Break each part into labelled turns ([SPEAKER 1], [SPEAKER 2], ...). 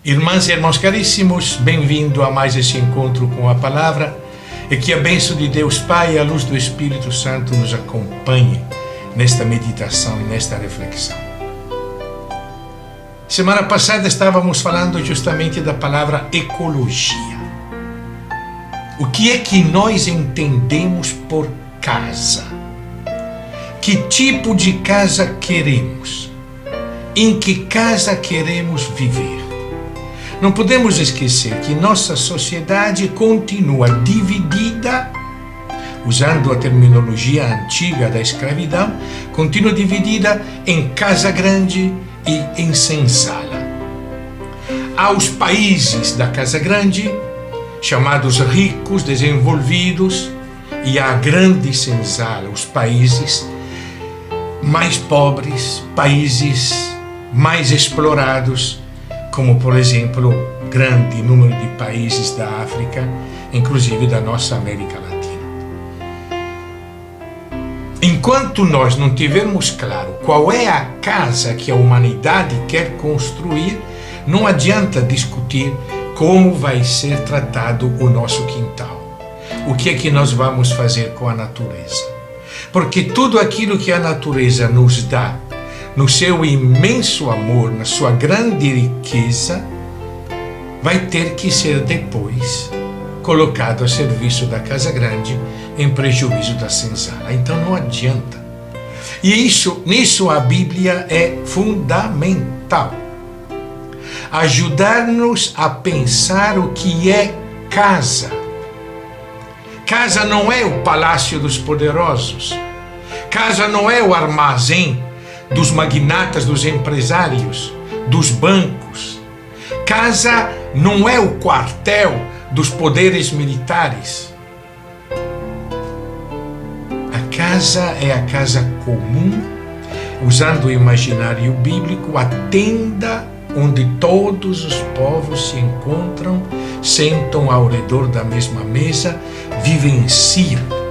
[SPEAKER 1] Irmãs e irmãos caríssimos, bem-vindo a mais esse encontro com a Palavra e que a bênção de Deus Pai e a luz do Espírito Santo nos acompanhe nesta meditação e nesta reflexão. Semana passada estávamos falando justamente da palavra ecologia. O que é que nós entendemos por casa? Que tipo de casa queremos? Em que casa queremos viver? Não podemos esquecer que nossa sociedade continua dividida, usando a terminologia antiga da escravidão, continua dividida em casa grande e em senzala. Há os países da casa grande, chamados ricos, desenvolvidos, e a grande senzala, os países mais pobres, países mais explorados, como, por exemplo, grande número de países da África, inclusive da nossa América Latina. Enquanto nós não tivermos claro qual é a casa que a humanidade quer construir, não adianta discutir como vai ser tratado o nosso quintal. O que é que nós vamos fazer com a natureza? Porque tudo aquilo que a natureza nos dá, no seu imenso amor, na sua grande riqueza, vai ter que ser depois colocado a serviço da casa grande em prejuízo da senzala. Então não adianta. E nisso a Bíblia é fundamental. Ajudar-nos a pensar o que é casa. Casa não é o palácio dos poderosos. Casa não é o armazém dos magnatas, dos empresários, dos bancos. Casa não é o quartel dos poderes militares. A casa é a casa comum, usando o imaginário bíblico, a tenda onde todos os povos se encontram, sentam ao redor da mesma mesa, vivenciam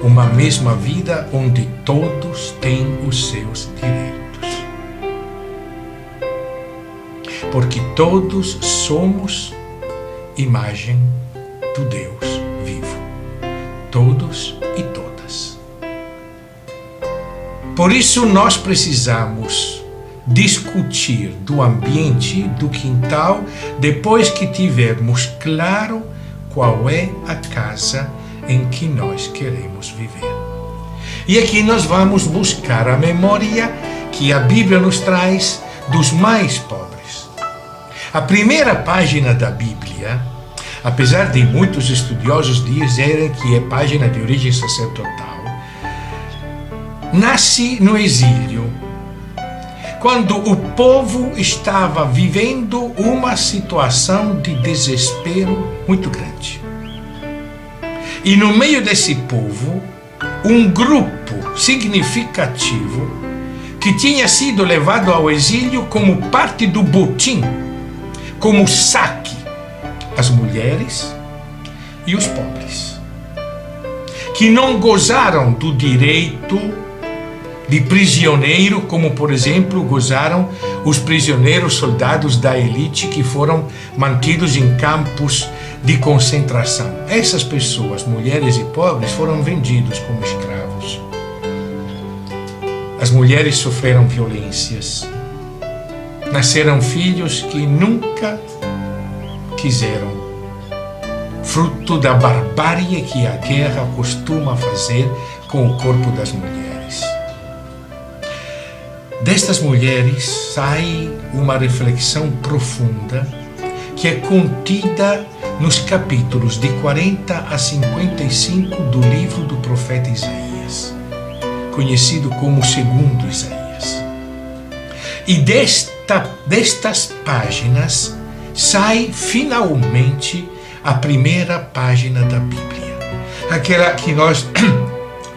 [SPEAKER 1] uma mesma vida onde todos têm os seus direitos. Porque todos somos imagem do Deus vivo. Todos e todas. Por isso nós precisamos discutir do ambiente, do quintal, depois que tivermos claro qual é a casa em que nós queremos viver. E aqui nós vamos buscar a memória que a Bíblia nos traz dos mais pobres. A primeira página da Bíblia, apesar de muitos estudiosos dizerem que é página de origem sacerdotal, nasce no exílio, quando o povo estava vivendo uma situação de desespero muito grande. E no meio desse povo, um grupo significativo que tinha sido levado ao exílio como parte do botim, como saque, as mulheres e os pobres, que não gozaram do direito de prisioneiro, como por exemplo gozaram os prisioneiros soldados da elite que foram mantidos em campos de concentração. Essas pessoas, mulheres e pobres, foram vendidos como escravos. As mulheres sofreram violências. Nasceram filhos que nunca quiseram, fruto da barbárie que a guerra costuma fazer com o corpo das mulheres. Destas mulheres sai uma reflexão profunda que é contida nos capítulos de 40 a 55 do livro do profeta Isaías, conhecido como Segundo Isaías. E destas páginas sai finalmente a primeira página da Bíblia, aquela que nós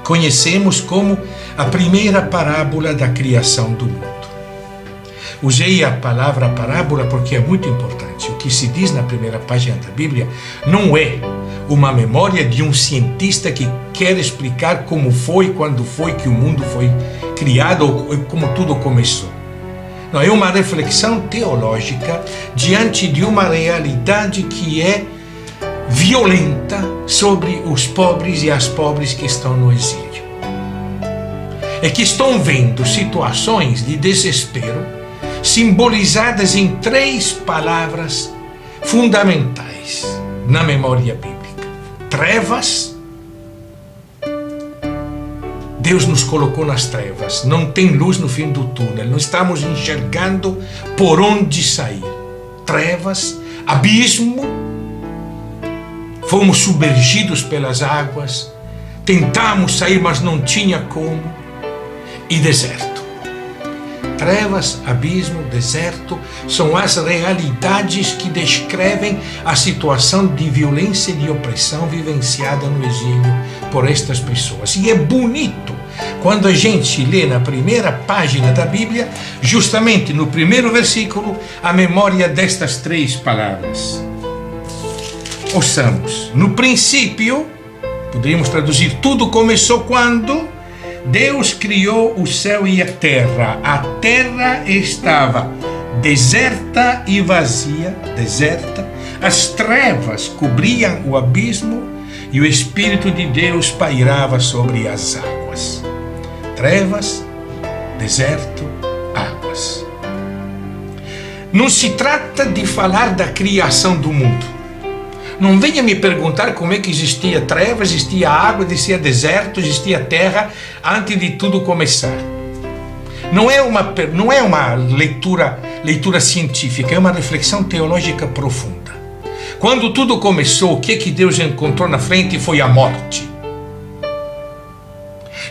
[SPEAKER 1] conhecemos como a primeira parábola da criação do mundo. Usei a palavra parábola porque é muito importante. O que se diz na primeira página da Bíblia não é uma memória de um cientista que quer explicar como foi, quando foi que o mundo foi criado ou como tudo começou. Não, é uma reflexão teológica diante de uma realidade que é violenta sobre os pobres e as pobres que estão no exílio. É que estão vendo situações de desespero simbolizadas em 3 palavras fundamentais na memória bíblica: trevas. Deus nos colocou nas trevas, não tem luz no fim do túnel, não estamos enxergando por onde sair. Trevas, abismo, fomos submergidos pelas águas, tentamos sair, mas não tinha como, e deserto. Trevas, abismo, deserto são as realidades que descrevem a situação de violência e de opressão vivenciada no exílio por estas pessoas. E é bonito quando a gente lê na primeira página da Bíblia, justamente no primeiro versículo, a memória destas 3 palavras. Ouçamos. No princípio, poderíamos traduzir, tudo começou quando Deus criou o céu e a terra. A terra estava deserta e vazia, deserta. As trevas cobriam o abismo e o Espírito de Deus pairava sobre as águas. Trevas, deserto, águas. Não se trata de falar da criação do mundo. Não venha me perguntar como é que existia trevas, existia água, existia deserto, existia terra antes de tudo começar. Não é uma leitura científica, é uma reflexão teológica profunda. Quando tudo começou, o que Deus encontrou na frente foi a morte.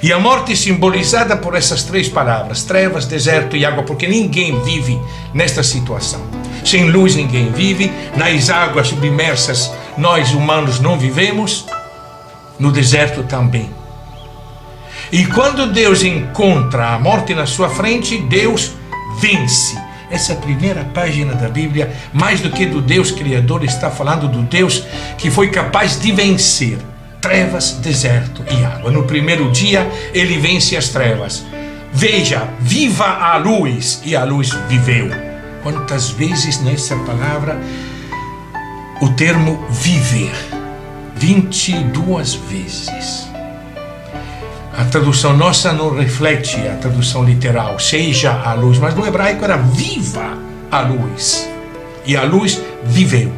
[SPEAKER 1] E a morte simbolizada por essas 3 palavras, trevas, deserto e água, porque ninguém vive nesta situação. Sem luz ninguém vive, nas águas submersas nós humanos não vivemos, no deserto também. E quando Deus encontra a morte na sua frente, Deus vence. Essa primeira página da Bíblia, mais do que do Deus Criador, está falando do Deus que foi capaz de vencer trevas, deserto e água. No primeiro dia, ele vence as trevas. Veja, viva a luz, e a luz viveu. Quantas vezes nessa palavra o termo viver? 22 vezes. A tradução nossa não reflete a tradução literal, seja a luz, mas no hebraico era viva a luz. E a luz viveu.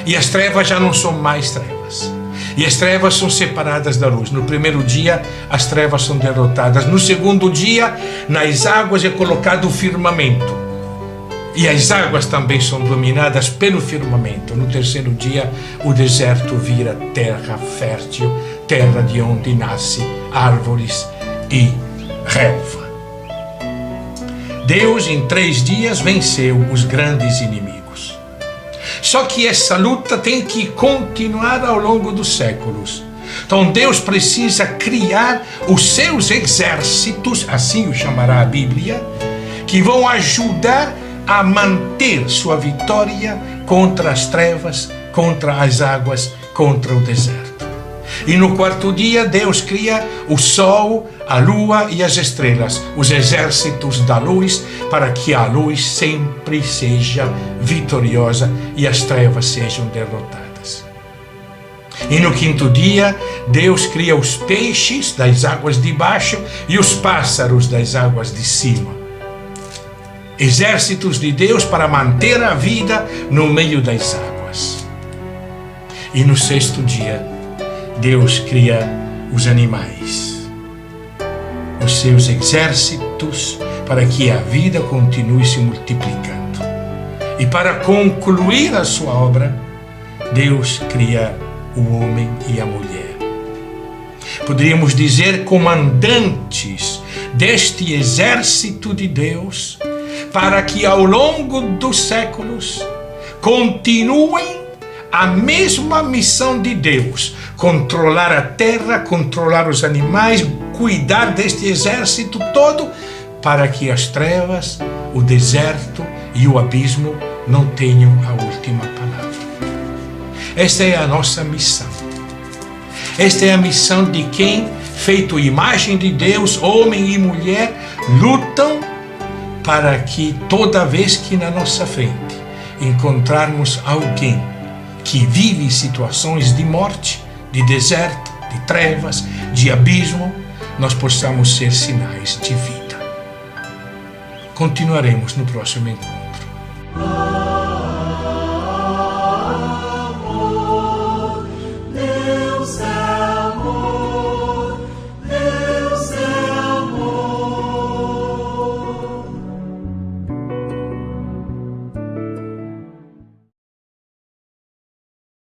[SPEAKER 1] E as trevas já não são mais trevas. E as trevas são separadas da luz. No primeiro dia, as trevas são derrotadas. No segundo dia, nas águas é colocado o firmamento. E as águas também são dominadas pelo firmamento. No terceiro dia, o deserto vira terra fértil, terra de onde nasce árvores e relva. Deus, em 3 dias, venceu os grandes inimigos. Só que essa luta tem que continuar ao longo dos séculos. Então Deus precisa criar os seus exércitos, assim o chamará a Bíblia, que vão ajudar a manter sua vitória contra as trevas, contra as águas, contra o deserto. E no 4º dia Deus cria o sol, a lua e as estrelas, os exércitos da luz, para que a luz sempre seja vitoriosa e as trevas sejam derrotadas. E no 5º dia Deus cria os peixes das águas de baixo e os pássaros das águas de cima. Exércitos de Deus para manter a vida no meio das águas. E no 6º dia Deus cria os animais, os seus exércitos, para que a vida continue se multiplicando. E para concluir a sua obra, Deus cria o homem e a mulher. Poderíamos dizer comandantes deste exército de Deus, para que ao longo dos séculos continuem a mesma missão de Deus: controlar a terra, controlar os animais, cuidar deste exército todo, para que as trevas, o deserto e o abismo não tenham a última palavra. Esta é a nossa missão. Esta é a missão de quem, feito imagem de Deus, homem e mulher, lutam para que toda vez que na nossa frente encontrarmos alguém que vive situações de morte, de deserto, de trevas, de abismo, nós possamos ser sinais de vida. Continuaremos no próximo encontro.